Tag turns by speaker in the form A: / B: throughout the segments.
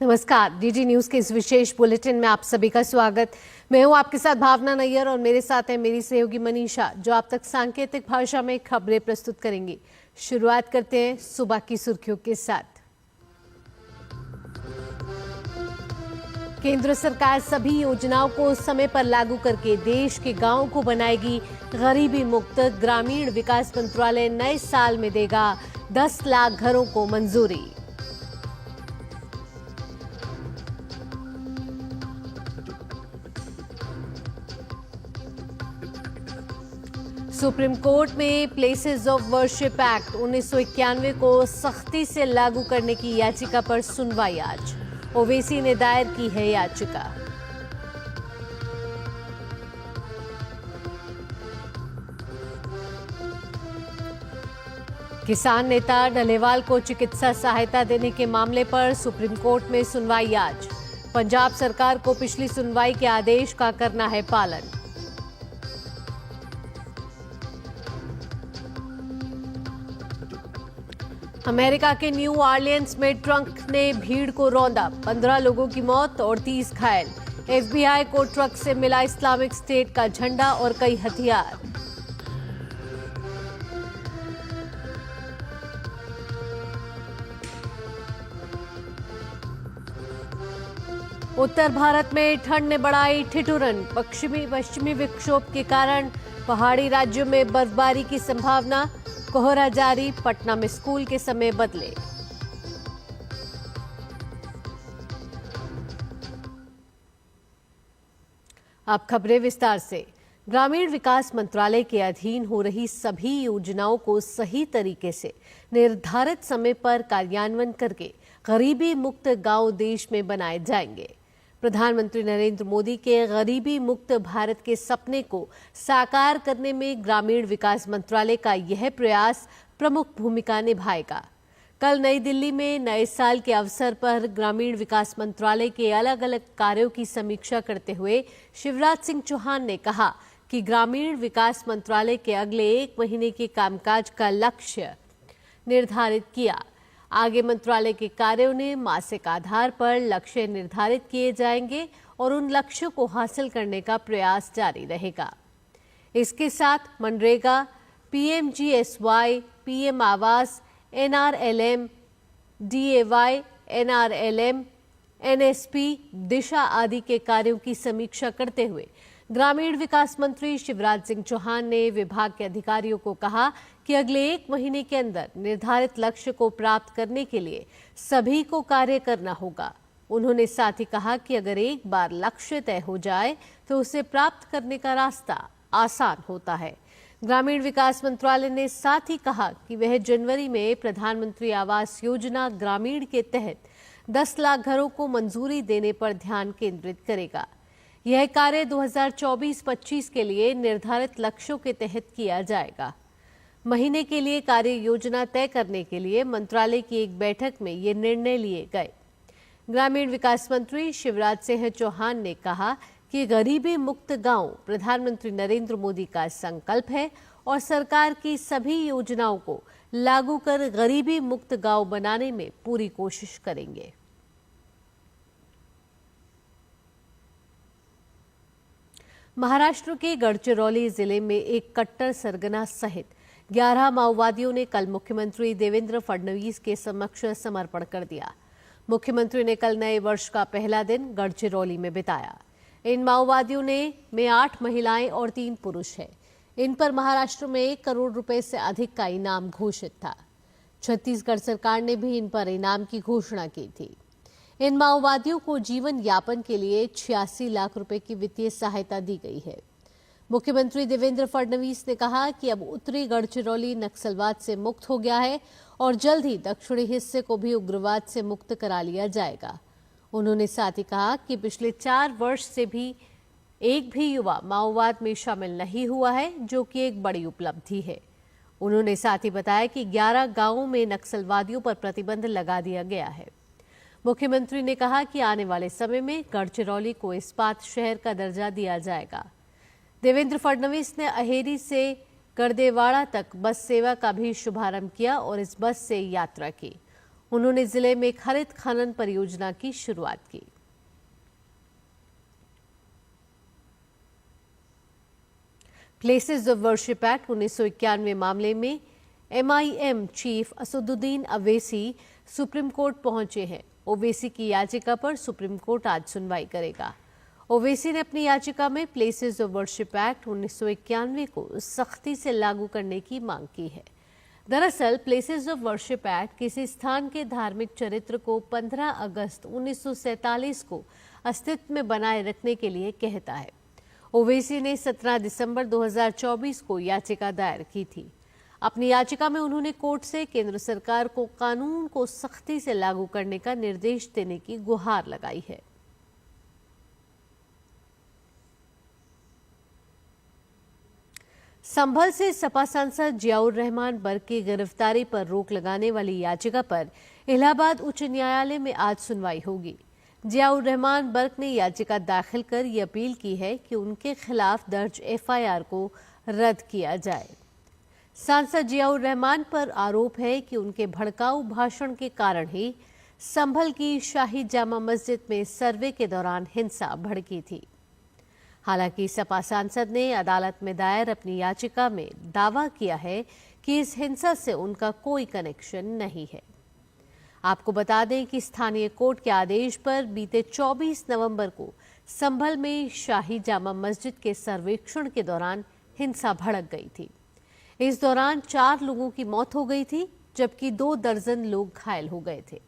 A: नमस्कार, DD news के इस विशेष बुलेटिन में आप सभी का स्वागत। मैं हूं आपके साथ भावना नैयर और मेरे साथ है मेरी सहयोगी मनीषा, जो आप तक सांकेतिक भाषा में खबरें प्रस्तुत करेंगी। शुरुआत करते हैं सुबह की सुर्खियों के साथ। केंद्र सरकार सभी योजनाओं को समय पर लागू करके देश के गांवों को बनाएगी गरीबी मुक्त। ग्रामीण विकास मंत्रालय नए साल में देगा 10 लाख घरों को मंजूरी। सुप्रीम कोर्ट में प्लेसेस ऑफ वर्शिप एक्ट 1991 को सख्ती से लागू करने की याचिका पर सुनवाई आज। ओवैसी ने दायर की है याचिका। किसान नेता डलेवाल को चिकित्सा सहायता देने के मामले पर सुप्रीम कोर्ट में सुनवाई आज। पंजाब सरकार को पिछली सुनवाई के आदेश का करना है पालन। अमेरिका के न्यू ऑरलियंस में ट्रक ने भीड़ को रौंदा, 15 लोगों की मौत और 30 घायल। एफबीआई को ट्रक से मिला इस्लामिक स्टेट का झंडा और कई हथियार। उत्तर भारत में ठंड ने बढ़ाई ठिठुरन। पश्चिमी विक्षोभ के कारण पहाड़ी राज्यों में बर्फबारी की संभावना। कोहरा जारी, पटना में स्कूल के समय बदले। अब खबरें विस्तार से। ग्रामीण विकास मंत्रालय के अधीन हो रही सभी योजनाओं को सही तरीके से निर्धारित समय पर कार्यान्वयन करके गरीबी मुक्त गांव देश में बनाए जाएंगे। प्रधानमंत्री नरेंद्र मोदी के गरीबी मुक्त भारत के सपने को साकार करने में ग्रामीण विकास मंत्रालय का यह प्रयास प्रमुख भूमिका निभाएगा। कल नई दिल्ली में नए साल के अवसर पर ग्रामीण विकास मंत्रालय के अलग अलग कार्यों की समीक्षा करते हुए शिवराज सिंह चौहान ने कहा कि ग्रामीण विकास मंत्रालय के अगले 1 महीने के कामकाज का लक्ष्य निर्धारित किया। आगे मंत्रालय के कार्यों ने मासिक आधार पर लक्ष्य निर्धारित किए जाएंगे और उन लक्ष्यों को हासिल करने का प्रयास जारी रहेगा। इसके साथ मनरेगा, पीएमजीएसवाई, पीएम आवास, एनआरएलएम, डीएवाई, एनआरएलएम, एनएसपी, दिशा आदि के कार्यों की समीक्षा करते हुए ग्रामीण विकास मंत्री शिवराज सिंह चौहान ने विभाग के अधिकारियों को कहा कि अगले 1 महीने के अंदर निर्धारित लक्ष्य को प्राप्त करने के लिए सभी को कार्य करना होगा। उन्होंने साथ ही कहा कि अगर एक बार लक्ष्य तय हो जाए तो उसे प्राप्त करने का रास्ता आसान होता है। ग्रामीण विकास मंत्रालय ने साथ ही कहा कि वह जनवरी में प्रधानमंत्री आवास योजना ग्रामीण के तहत 10 लाख घरों को मंजूरी देने पर ध्यान केंद्रित करेगा। यह कार्य 2024-25 के लिए निर्धारित लक्ष्यों के तहत किया जाएगा। महीने के लिए कार्य योजना तय करने के लिए मंत्रालय की एक बैठक में ये निर्णय लिए गए। ग्रामीण विकास मंत्री शिवराज सिंह चौहान ने कहा कि गरीबी मुक्त गांव प्रधानमंत्री नरेंद्र मोदी का संकल्प है और सरकार की सभी योजनाओं को लागू कर गरीबी मुक्त गांव बनाने में पूरी कोशिश करेंगे। महाराष्ट्र के गढ़चिरौली जिले में एक कट्टर सरगना सहित 11 माओवादियों ने कल मुख्यमंत्री देवेंद्र फडणवीस के समक्ष समर्पण कर दिया। मुख्यमंत्री ने कल नए वर्ष का पहला दिन गढ़चिरौली में बिताया। इन माओवादियों में 8 महिलाएं और 3 पुरुष हैं। इन पर महाराष्ट्र में 1 करोड़ रुपए से अधिक का इनाम घोषित था। छत्तीसगढ़ सरकार ने भी इन पर इनाम की घोषणा की थी। इन माओवादियों को जीवन यापन के लिए 86 लाख रुपए की वित्तीय सहायता दी गई है। मुख्यमंत्री देवेंद्र फडणवीस ने कहा कि अब उत्तरी गढ़चिरौली नक्सलवाद से मुक्त हो गया है और जल्द ही दक्षिणी हिस्से को भी उग्रवाद से मुक्त करा लिया जाएगा। उन्होंने साथ ही कहा कि पिछले 4 वर्ष से भी एक भी युवा माओवाद में शामिल नहीं हुआ है, जो कि एक बड़ी उपलब्धि है। उन्होंने साथ ही बताया कि 11 गांवों में नक्सलवादियों पर प्रतिबंध लगा दिया गया है। मुख्यमंत्री ने कहा कि आने वाले समय में गढ़चिरौली को इस्पात शहर का दर्जा दिया जाएगा। देवेंद्र फडणवीस ने अहेरी से गढ़देवाड़ा तक बस सेवा का भी शुभारंभ किया और इस बस से यात्रा की। उन्होंने जिले में हरित खनन परियोजना की शुरुआत की। प्लेसेस ऑफ वर्शिप एक्ट 1991 मामले में MIM chief Asaduddin Owaisi supreme court पहुंचे हैं। ओवैसी की याचिका पर सुप्रीम कोर्ट आज सुनवाई करेगा। ओवैसी ने अपनी याचिका में प्लेसेस ऑफ वर्शिप एक्ट 1991 को सख्ती से लागू करने की मांग की है। दरअसल प्लेसेस ऑफ वर्शिप एक्ट किसी स्थान के धार्मिक चरित्र को 15 अगस्त 1947 को अस्तित्व में बनाए रखने के लिए कहता है। ओवैसी ने 17 दिसंबर 2024 को याचिका दायर की थी। अपनी याचिका में उन्होंने कोर्ट से केंद्र सरकार को कानून को सख्ती से लागू करने का निर्देश देने की गुहार लगाई है। संभल से सपा सांसद जियाउर रहमान बर्क की गिरफ्तारी पर रोक लगाने वाली याचिका पर इलाहाबाद उच्च न्यायालय में आज सुनवाई होगी। जियाउर रहमान बर्क ने याचिका दाखिल कर ये अपील की है कि उनके खिलाफ दर्ज FIR को रद्द किया जाए। सांसद जियाउर रहमान पर आरोप है कि उनके भड़काऊ भाषण के कारण ही संभल की शाही जामा मस्जिद में सर्वे के दौरान हिंसा भड़की थी। हालांकि सपा सांसद ने अदालत में दायर अपनी याचिका में दावा किया है कि इस हिंसा से उनका कोई कनेक्शन नहीं है। आपको बता दें कि स्थानीय कोर्ट के आदेश पर बीते 24 नवंबर को संभल में शाही जामा मस्जिद के सर्वेक्षण के दौरान हिंसा भड़क गई थी। इस दौरान 4 लोगों की मौत हो गई थी, जबकि 2 दर्जन लोग घायल हो गए थे।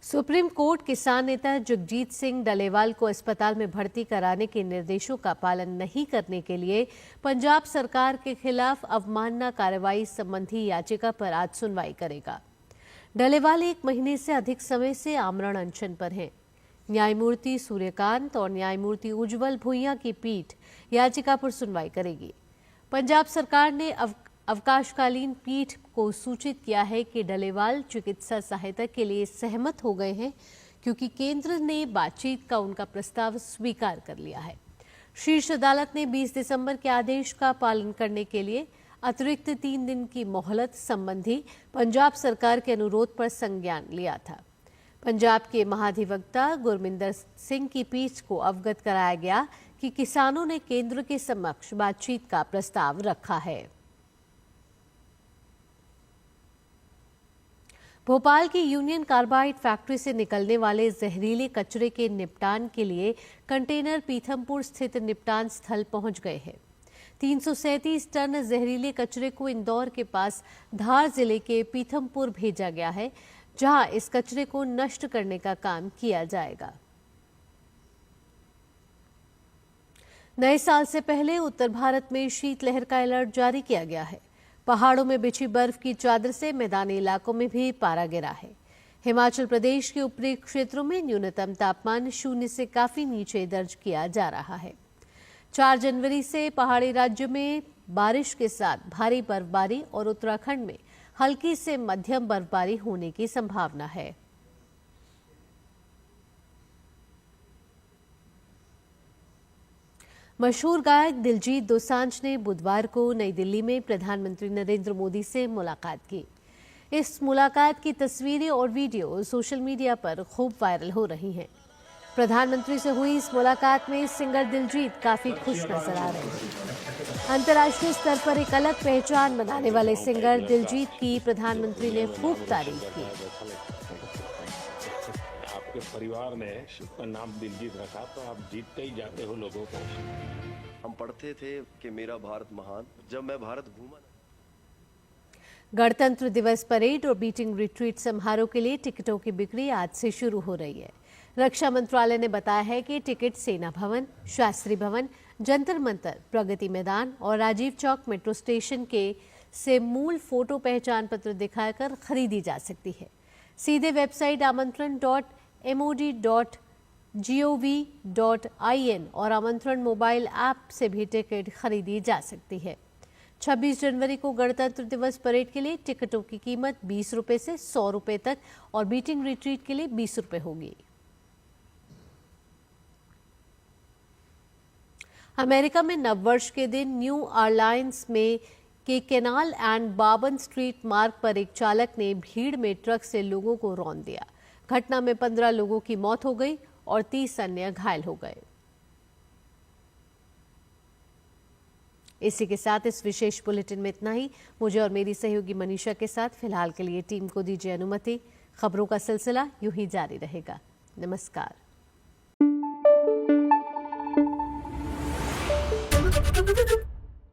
A: सुप्रीम कोर्ट किसान नेता जगजीत सिंह डलेवाल को अस्पताल में भर्ती कराने के निर्देशों का पालन नहीं करने के लिए पंजाब सरकार के खिलाफ अवमानना कार्रवाई संबंधी याचिका पर आज सुनवाई करेगा। डलेवाल 1 महीने से अधिक समय से आमरण अनशन पर हैं। न्यायमूर्ति सूर्यकांत और न्यायमूर्ति उज्जवल भुइयां की पीठ याचिका पर सुनवाई करेगी। पंजाब सरकार ने अवकाशकालीन पीठ को सूचित किया है कि डलेवाल चिकित्सा सहायता के लिए सहमत हो गए हैं, क्योंकि केंद्र ने बातचीत का उनका प्रस्ताव स्वीकार कर लिया है। शीर्ष अदालत ने 20 दिसंबर के आदेश का पालन करने के लिए अतिरिक्त 3 दिन की मोहलत संबंधी पंजाब सरकार के अनुरोध पर संज्ञान लिया था। पंजाब के महाधिवक्ता गुरमिंदर सिंह की पीठ को अवगत कराया गया कि किसानों ने केंद्र के समक्ष बातचीत का प्रस्ताव रखा है। भोपाल की यूनियन कार्बाइड फैक्ट्री से निकलने वाले जहरीले कचरे के निपटान के लिए कंटेनर पीथमपुर स्थित निपटान स्थल पहुंच गए हैं। 337 टन जहरीले कचरे को इंदौर के पास धार जिले के पीथमपुर भेजा गया है, जहां इस कचरे को नष्ट करने का काम किया जाएगा। नए साल से पहले उत्तर भारत में शीतलहर का अलर्ट जारी किया गया है। पहाड़ों में बिछी बर्फ की चादर से मैदानी इलाकों में भी पारा गिरा है। हिमाचल प्रदेश के ऊपरी क्षेत्रों में न्यूनतम तापमान 0 से काफी नीचे दर्ज किया जा रहा है। 4 जनवरी से पहाड़ी राज्यों में बारिश के साथ भारी बर्फबारी और उत्तराखंड में हल्की से मध्यम बर्फबारी होने की संभावना है। मशहूर गायक दिलजीत दोसांझ ने बुधवार को नई दिल्ली में प्रधानमंत्री नरेंद्र मोदी से मुलाकात की। इस मुलाकात की तस्वीरें और वीडियो सोशल मीडिया पर खूब वायरल हो रही हैं। प्रधानमंत्री से हुई इस मुलाकात में सिंगर दिलजीत काफी खुश नजर आ रहे हैं। अंतर्राष्ट्रीय स्तर पर एक अलग पहचान बनाने वाले सिंगर दिलजीत की प्रधानमंत्री ने खूब तारीफ की।
B: आपके परिवार ने नाम दिलजीत रखा, तो आप जीतते ही जाते हो लोगों को।
C: हम पढ़ते थे कि मेरा भारत महान, जब मैं भारत घूमा।
A: गणतंत्र दिवस परेड और बीटिंग रिट्रीट समारोह के लिए टिकटों की बिक्री आज से शुरू हो रही है। रक्षा मंत्रालय ने बताया है कि टिकट सेना भवन, शास्त्री भवन, जंतर मंतर, प्रगति मैदान और राजीव चौक मेट्रो स्टेशन के से मूल फोटो पहचान पत्र दिखाकर खरीदी जा सकती है। सीधे वेबसाइट आमंत्रण.mod.gov.in और आमंत्रण मोबाइल ऐप से भी टिकट खरीदी जा सकती है। 26 जनवरी को गणतंत्र दिवस परेड के लिए टिकटों की कीमत 20 रुपए से 100 रुपए तक और बीटिंग रिट्रीट के लिए 20 रुपए होगी। अमेरिका में नववर्ष के दिन न्यू ऑरलाइंस में के केनाल एंड बार्बन स्ट्रीट मार्ग पर एक चालक ने भीड़ में ट्रक से लोगों को रौंद दिया। घटना में 15 लोगों की मौत हो गई और 30 अन्य घायल हो गए। इसी के साथ इस विशेष बुलेटिन में इतना ही। मुझे और मेरी सहयोगी मनीषा के साथ फिलहाल के लिए टीम को दीजिए अनुमति। खबरों का सिलसिला यूं ही जारी रहेगा। नमस्कार।